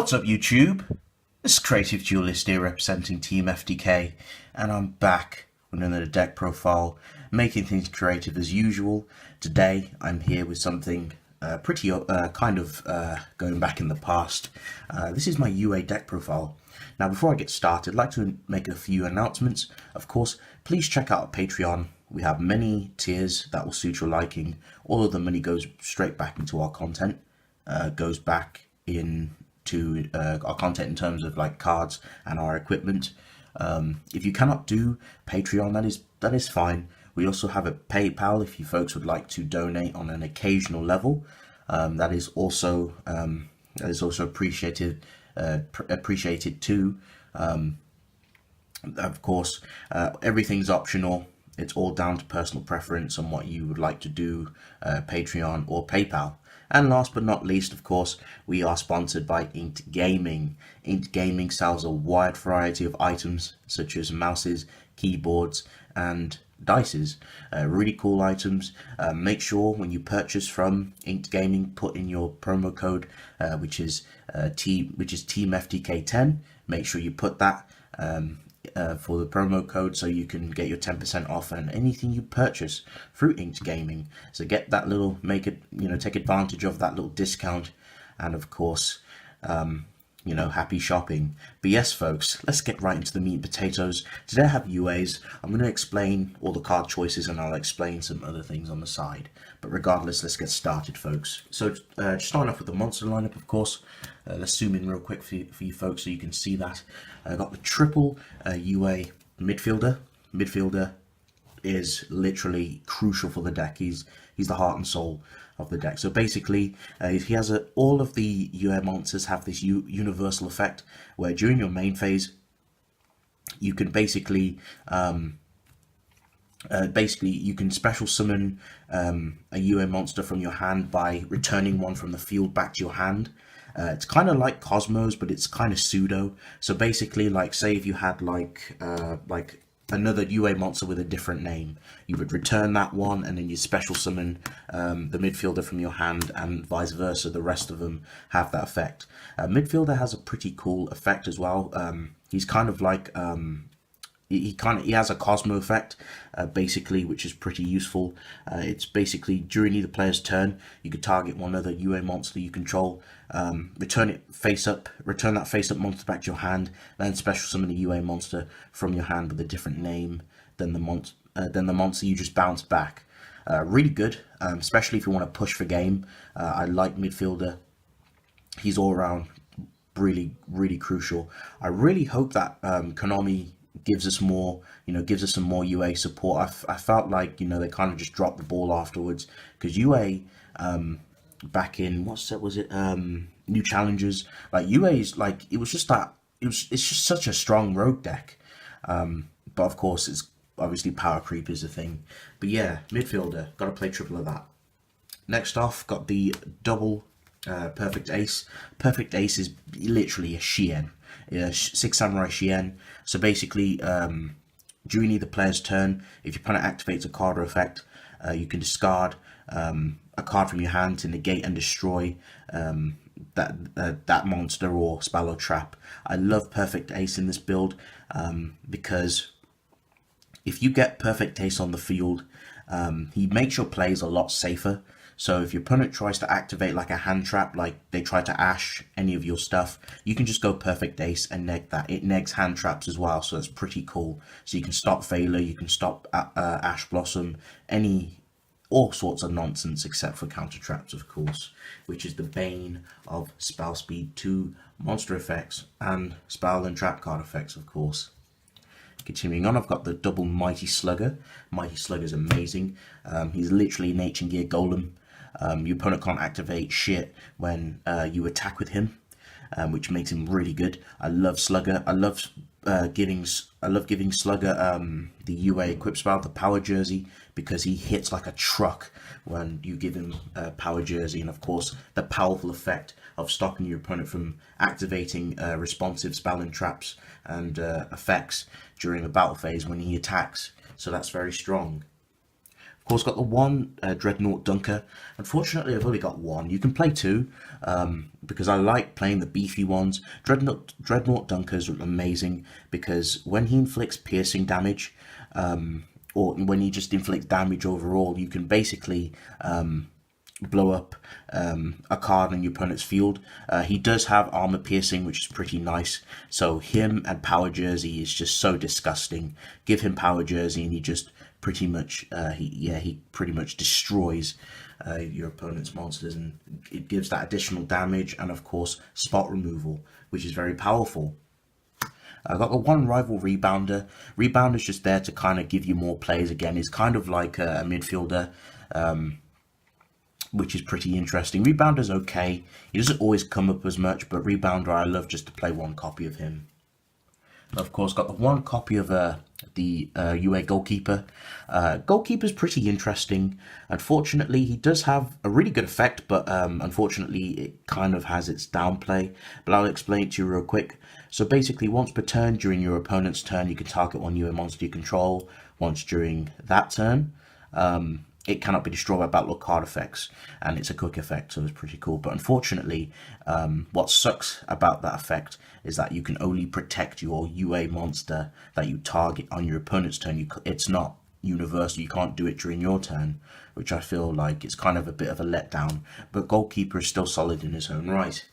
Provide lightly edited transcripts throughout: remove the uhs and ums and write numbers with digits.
What's up YouTube? This is Creative Duelist here representing Team FDK, and I'm back with another deck profile, making things creative as usual. Today I'm here with something pretty going back in the past. This is my YuGiOh deck profile. Now before I get started, I'd like to make a few announcements. Of course, please check out our Patreon. We have many tiers that will suit your liking. All of the money goes straight back into our content, goes back into our content in terms of like cards and our equipment. If you cannot do Patreon, that is fine. We also have a PayPal if you folks would like to donate on an occasional level. That is also appreciated too. Of course, everything's optional. It's all down to personal preference on what you would like to do, Patreon or PayPal. And last but not least, of course, we are sponsored by Inked Gaming. Inked Gaming sells a wide variety of items such as mouses, keyboards, and dices. Really cool items. Make sure when you purchase from Inked Gaming, put in your promo code, which is Team FDK10. Make sure you put that for the promo code so you can get your 10% off on anything you purchase through Inked Gaming. So get that little, take advantage of that little discount, and of course, happy shopping. But yes, folks, let's get right into the meat and potatoes. Today I have UAs. I'm going to explain all the card choices and I'll explain some other things on the side. But regardless, let's get started, folks. So just starting off with the monster lineup, of course. Let's zoom in real quick for you folks so you can see that. I got the triple UA midfielder. Midfielder is literally crucial for the deck. He's the heart and soul of the deck. So basically, he has all of the UA monsters have this universal effect where during your main phase, you can basically you can special summon a UA monster from your hand by returning one from the field back to your hand. It's kind of like Cosmos, but it's kind of pseudo. So basically, like say if you had like another UA monster with a different name, you would return that one and then you special summon the midfielder from your hand, and vice versa. The rest of them have that effect. Midfielder has a pretty cool effect as well. He's kind of like he has a Cosmo effect, basically, which is pretty useful. It's basically during either player's turn, you could target one other UA monster you control, return that face up monster back to your hand, then special summon a UA monster from your hand with a different name than the monster you just bounced back. Really good, especially if you want to push for game. I like midfielder. He's all around really, really crucial. I really hope that Konami gives us some more UA support. I felt like they kind of just dropped the ball afterwards, because UA back in New Challengers, like UA's like it's just such a strong rogue deck, but of course it's obviously power creep is a thing. But yeah, midfielder, gotta play triple of that. Next off, got the double Perfect Ace. Perfect Ace is literally a Shien. 6 Samurai Shien. So basically, during either player's turn, if your opponent activates a card or effect, you can discard a card from your hand to negate and destroy that monster or spell or trap. I love Perfect Ace in this build because if you get Perfect Ace on the field, he makes your plays a lot safer. So if your opponent tries to activate like a hand trap, like they try to ash any of your stuff, you can just go Perfect Ace and neg that. It negs hand traps as well, so it's pretty cool. So you can stop Veiler, you can stop Ash Blossom, all sorts of nonsense except for counter traps, of course, which is the bane of Spell Speed 2 monster effects and spell and trap card effects, of course. Continuing on, I've got the double Mighty Slugger. Mighty Slugger is amazing. He's literally an Ancient Gear Golem. Your opponent can't activate shit when you attack with him, which makes him really good. I love Slugger. I love giving Slugger the UA equip spell, the Power Jersey, because he hits like a truck when you give him Power Jersey, and of course the powerful effect of stopping your opponent from activating responsive spell and traps and effects during the battle phase when he attacks. So that's very strong. Of course, got the one Dreadnought Dunker. Unfortunately, I've only got one. You can play two, because I like playing the beefy ones. Dreadnought Dunkers are amazing because when he inflicts piercing damage, or when he just inflicts damage overall, you can basically blow up a card on your opponent's field. He does have armor piercing, which is pretty nice. So him and Power Jersey is just so disgusting. Give him Power Jersey and he just pretty much he pretty much destroys your opponent's monsters, and it gives that additional damage and of course spot removal, which is very powerful. I got the one rival rebounder. Rebounder is just there to kind of give you more plays. Again, it's kind of like a midfielder, which is pretty interesting. Rebounder's okay. He doesn't always come up as much, but Rebounder, I love just to play one copy of him. Of course, got the one copy of the YuGiOh Goalkeeper. Goalkeeper's pretty interesting. Unfortunately, he does have a really good effect, but unfortunately, it kind of has its downplay. But I'll explain it to you real quick. So basically, once per turn during your opponent's turn, you can target one YuGiOh monster you control. Once during that turn, it cannot be destroyed by battle or card effects, and it's a quick effect, so it's pretty cool. But unfortunately, what sucks about that effect is that you can only protect your YuGiOh monster that you target on your opponent's turn. It's not universal. You can't do it during your turn, which I feel like it's kind of a bit of a letdown. But Goalkeeper is still solid in his own right.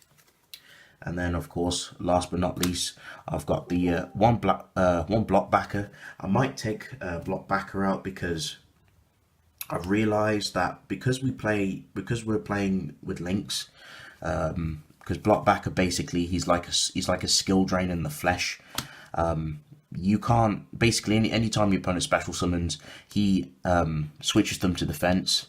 And then, of course, last but not least, I've got the one block backer. I might take block backer out because I've realised that because we're playing with links, because Blockbacker basically he's like a skill drain in the flesh. You can't basically anytime your opponent special summons, he switches them to defense,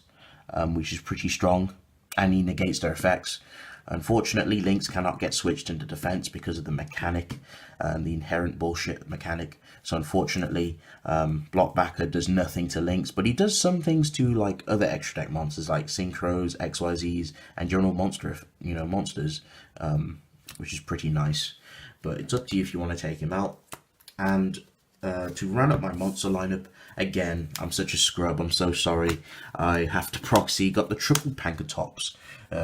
which is pretty strong, and he negates their effects. Unfortunately, links cannot get switched into defense because of the mechanic, the inherent bullshit mechanic. So unfortunately, Blockbacker does nothing to links, but he does some things to like other extra deck monsters like Synchros, XYZs, and general monsters, which is pretty nice. But it's up to you if you want to take him out. And to run up my monster lineup, again, I'm such a scrub, I'm so sorry. I have to proxy, got the triple Pankatops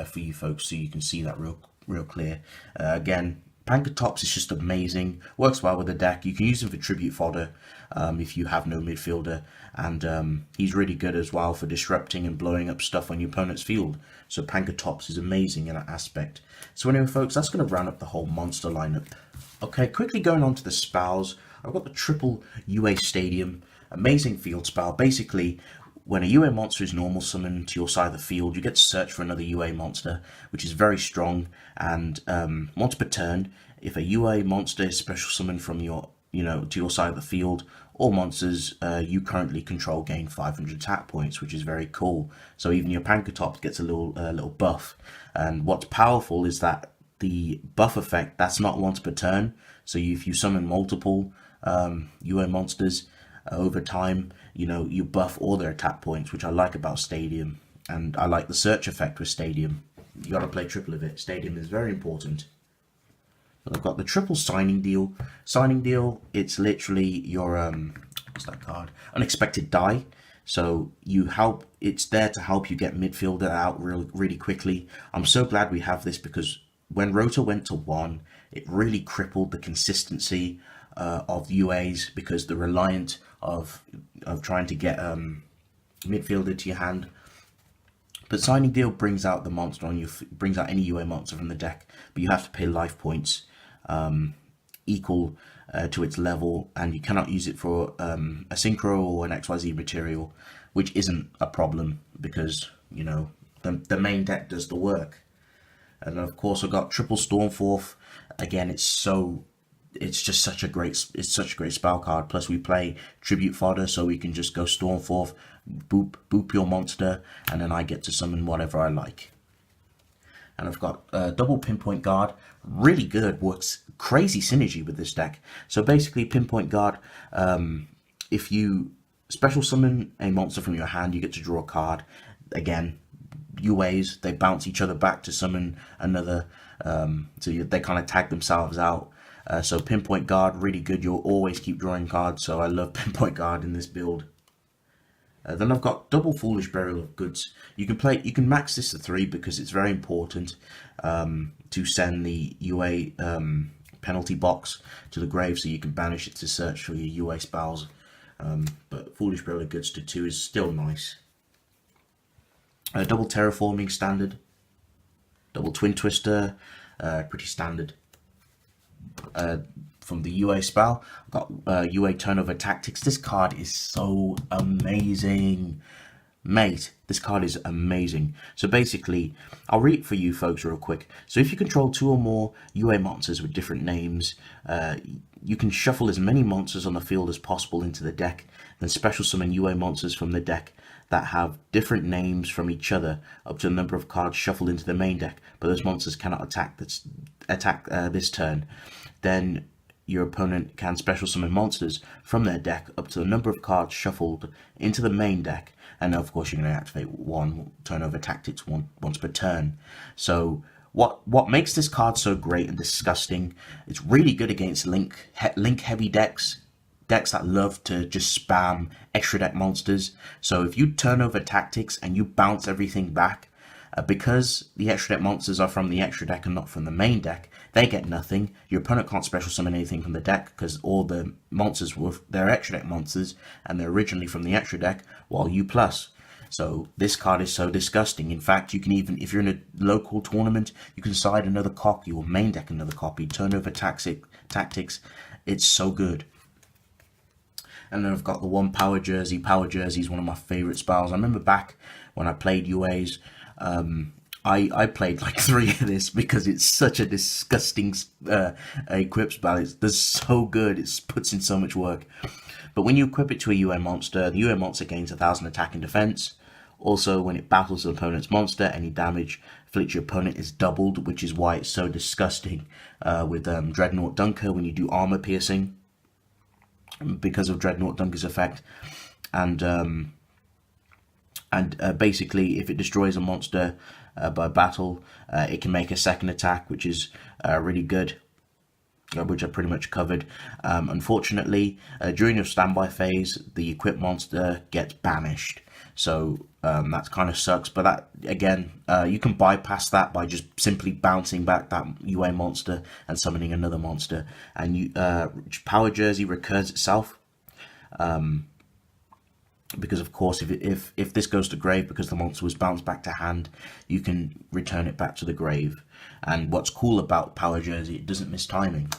for you folks so you can see that real clear. Again, Pankatops is just amazing, works well with the deck. You can use him for tribute fodder if you have no midfielder, and he's really good as well for disrupting and blowing up stuff on your opponent's field. So Pankatops is amazing in that aspect. So anyway folks, that's going to round up the whole monster lineup. Okay, quickly going on to the spells, I've got the triple YuGiOh Stadium. Amazing field spell. Basically, when a YuGiOh monster is normal summoned to your side of the field, you get to search for another YuGiOh monster, which is very strong. And once per turn, if a YuGiOh monster is special summoned from your, to your side of the field, all monsters you currently control gain 500 attack points, which is very cool. So even your Pankatops gets a little buff. And what's powerful is that the buff effect, that's not once per turn. So if you summon multiple YuGiOh monsters over time, you buff all their attack points, which I like about Stadium. And I like the search effect with Stadium. You got to play triple of it. Stadium is very important. So I've got the triple signing deal. Signing deal, it's literally your what's that card? Unexpected die. So it's there to help you get midfielder out really quickly. I'm so glad we have this because when Rota went to 1, it really crippled the consistency of YuGiOhs because they're reliant of trying to get midfielder to your hand. But signing deal brings out the monster on you, brings out any YuGiOh monster from the deck, but you have to pay life points equal to its level, and you cannot use it for a synchro or an XYZ material, which isn't a problem because the main deck does the work. And of course, I've got triple Stormforth. Again, it's just such a great spell card. Plus, we play tribute fodder, so we can just go Stormforth, boop your monster, and then I get to summon whatever I like. And I've got double Pinpoint Guard, really good, works crazy synergy with this deck. So basically, Pinpoint Guard, if you special summon a monster from your hand, you get to draw a card. Again, YuGiOhs, they bounce each other back to summon another, so they kind of tag themselves out. So Pinpoint Guard, really good. You'll always keep drawing cards, so I love Pinpoint Guard in this build. Then I've got double Foolish Burial of Goods. You can max this to 3 because it's very important to send the UA penalty box to the grave, so you can banish it to search for your UA spells. But Foolish Burial of Goods to 2 is still nice. Double Terraforming standard. Double Twin Twister, pretty standard. From the UA spell, I've got UA Turnover Tactics. This card is so amazing, mate. This card is amazing. So basically, I'll read it for you folks real quick. So if you control 2 or more UA monsters with different names, you can shuffle as many monsters on the field as possible into the deck, then special summon UA monsters from the deck that have different names from each other up to the number of cards shuffled into the main deck, but those monsters cannot attack this turn. Then your opponent can special summon monsters from their deck up to the number of cards shuffled into the main deck, and of course you're going to activate 1 Turnover Tactics once per turn. So what makes this card so great and disgusting, it's really good against link heavy decks that love to just spam extra deck monsters. So if you turn over Tactics and you bounce everything back, because the extra deck monsters are from the extra deck and not from the main deck, they get nothing. Your opponent can't special summon anything from the deck because all the monsters they're extra deck monsters and they're originally from the extra deck, while you plus. So this card is so disgusting. In fact, you can even, if you're in a local tournament, you can side another copy or main deck another copy, turn over Tactics. It's so good. And then I've got the 1 Power Jersey. Power Jersey is one of my favorite spells. I remember back when I played UAs, I played like 3 of this because it's such a disgusting equip spell. It's so good. It puts in so much work. But when you equip it to a UA monster, the UA monster gains 1000 attack and defense. Also, when it battles an opponent's monster, any damage inflicted your opponent is doubled, which is why it's so disgusting with Dreadnought Dunker when you do armor piercing, because of Dreadnought Dunker's effect. And basically, if it destroys a monster by battle, it can make a second attack, which is really good, which I pretty much covered. Unfortunately, during your standby phase, the equipped monster gets banished. So that kind of sucks. But that, again, you can bypass that by just simply bouncing back that UA monster and summoning another monster. And Power Jersey recurs itself. Because of course, if this goes to grave because the monster was bounced back to hand, you can return it back to the grave. And what's cool about Power Jersey, it doesn't miss timing.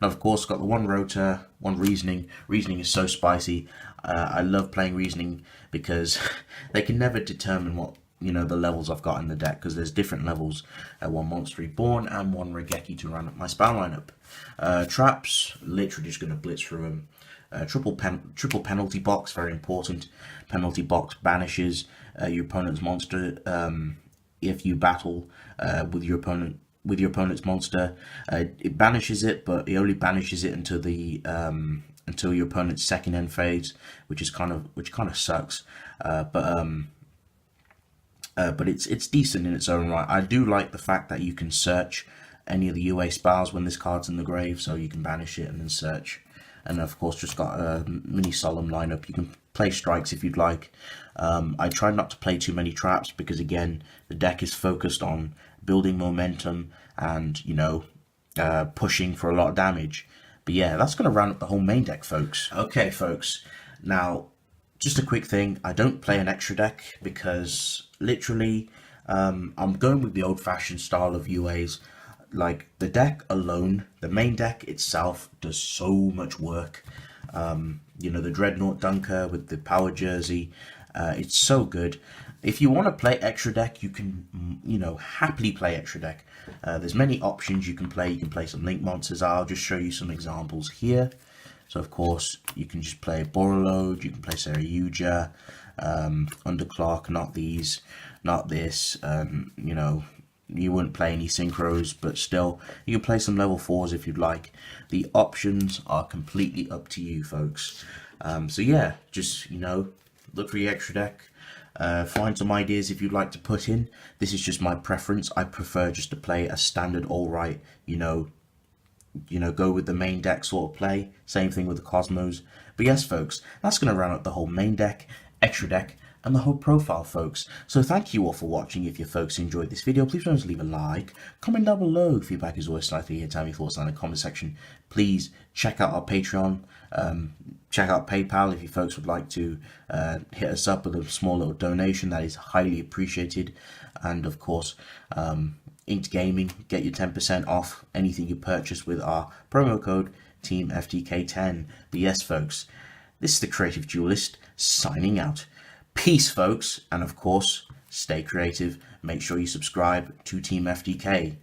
Now, of course, got the 1 Rotor, 1 Reasoning. Reasoning is so spicy. I love playing Reasoning because they can never determine what, the levels I've got in the deck, because there's different levels. 1 Monster Reborn and 1 Regeki to round up my spell lineup. Traps, literally just going to blitz through them. Triple penalty box, very important. Penalty box banishes your opponent's monster if you battle with your opponent's monster. It banishes it, but it only banishes it until your opponent's second end phase, which kind of sucks. But it's decent in its own right. I do like the fact that you can search any of the UA spells when this card's in the grave, so you can banish it and then search. And of course, just got a mini solemn lineup. You can play strikes if you'd like. I try not to play too many traps because, again, the deck is focused on building momentum and, pushing for a lot of damage. But yeah, that's going to round up the whole main deck, folks. Okay, folks. Now, just a quick thing. I don't play an extra deck because, literally, I'm going with the old-fashioned style of UAs. Like, the deck alone, the main deck itself does so much work. The Dreadnought Dunker with the Power Jersey, it's so good. If you want to play extra deck, you can, happily play extra deck. There's many options you can play. You can play some Link monsters. I'll just show you some examples here. So, of course, you can just play Borreload, you can play Sarah YuGiOh, Underclock, not these, not this, you wouldn't play any synchros, but still, you can play some level 4s if you'd like. The options are completely up to you, folks. So yeah, just, look for your extra deck. Find some ideas if you'd like to put in. This is just my preference. I prefer just to play a standard alright, go with the main deck sort of play. Same thing with the Cosmos. But yes, folks, that's going to round up the whole main deck, extra deck, and the whole profile, folks. So thank you all for watching. If you folks enjoyed this video, please don't leave a like, comment down below. Feedback is always nice to hear. Tell me your thoughts down in the comment section. Please check out our Patreon, check out PayPal if you folks would like to hit us up with a small little donation. That is highly appreciated. And of course, Inked Gaming, get your 10% off anything you purchase with our promo code TeamFTK10. But yes, folks, this is the Creative Duelist signing out. Peace, folks, and of course, stay creative. Make sure you subscribe to Team FTK.